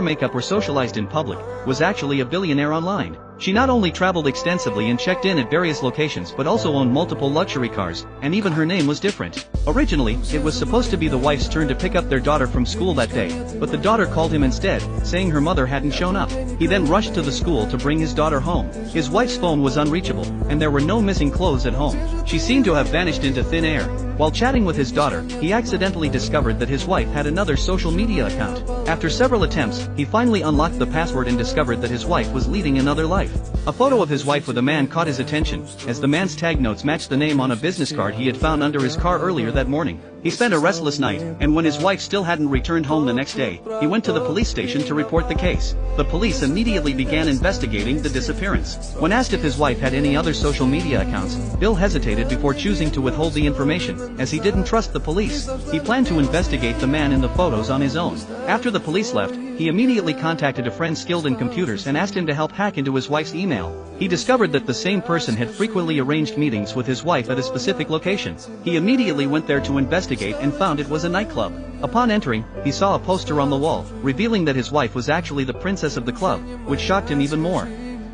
makeup or socialized in public, was actually a billionaire online. She not only traveled extensively and checked in at various locations but also owned multiple luxury cars, and even her name was different. Originally, it was supposed to be the wife's turn to pick up their daughter from school that day, but the daughter called him instead, saying her mother hadn't shown up. He then rushed to the school to bring his daughter home. His wife's phone was unreachable, and there were no missing clothes at home. She seemed to have vanished into thin air. While chatting with his daughter, he accidentally discovered that his wife had another social media account. After several attempts, he finally unlocked the password and discovered that his wife was leading another life. A photo of his wife with a man caught his attention, as the man's tag notes matched the name on a business card he had found under his car earlier that morning. He spent a restless night, and when his wife still hadn't returned home the next day, he went to the police station to report the case. The police immediately began investigating the disappearance. When asked if his wife had any other social media accounts, Bill hesitated before choosing to withhold the information, as he didn't trust the police. He planned to investigate the man in the photos on his own. After the police left, he immediately contacted a friend skilled in computers and asked him to help hack into his wife's email. He discovered that the same person had frequently arranged meetings with his wife at a specific location. He immediately went there to investigate and found it was a nightclub. Upon entering, he saw a poster on the wall, revealing that his wife was actually the princess of the club, which shocked him even more.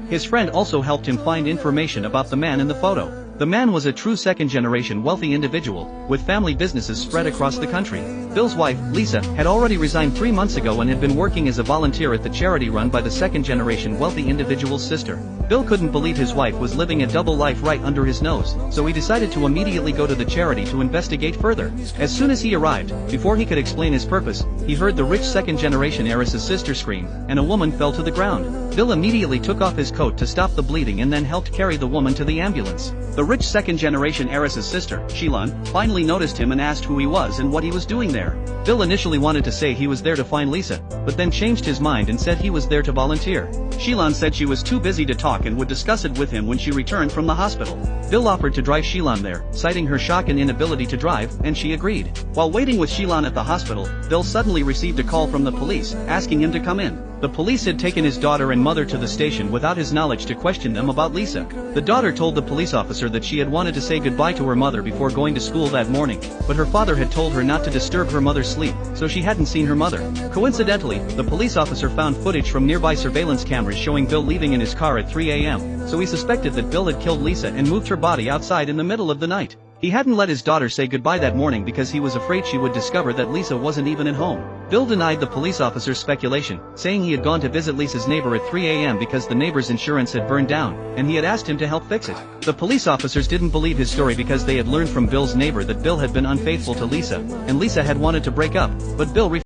His friend also helped him find information about the man in the photo. The man was a true second-generation wealthy individual, with family businesses spread across the country. Bill's wife, Lisa, had already resigned 3 months ago and had been working as a volunteer at the charity run by the second-generation wealthy individual's sister. Bill couldn't believe his wife was living a double life right under his nose, so he decided to immediately go to the charity to investigate further. As soon as he arrived, before he could explain his purpose, he heard the rich second-generation heiress's sister scream, and a woman fell to the ground. Bill immediately took off his coat to stop the bleeding and then helped carry the woman to the ambulance. The rich second-generation heiress's sister, Shilan, finally noticed him and asked who he was and what he was doing there. Bill initially wanted to say he was there to find Lisa, but then changed his mind and said he was there to volunteer. Shilan said she was too busy to talk and would discuss it with him when she returned from the hospital. Bill offered to drive Shilan there, citing her shock and inability to drive, and she agreed. While waiting with Shilan at the hospital, Bill suddenly received a call from the police, asking him to come in. The police had taken his daughter and mother to the station without his knowledge to question them about Lisa. The daughter told the police officer that she had wanted to say goodbye to her mother before going to school that morning, but her father had told her not to disturb her mother's sleep, so she hadn't seen her mother. Coincidentally, the police officer found footage from nearby surveillance cameras showing Bill leaving in his car at 3 a.m., so he suspected that Bill had killed Lisa and moved her body outside in the middle of the night. He hadn't let his daughter say goodbye that morning because he was afraid she would discover that Lisa wasn't even at home. Bill denied the police officer's speculation, saying he had gone to visit Lisa's neighbor at 3 a.m. because the neighbor's insurance had burned down, and he had asked him to help fix it. The police officers didn't believe his story because they had learned from Bill's neighbor that Bill had been unfaithful to Lisa, and Lisa had wanted to break up, but Bill refused.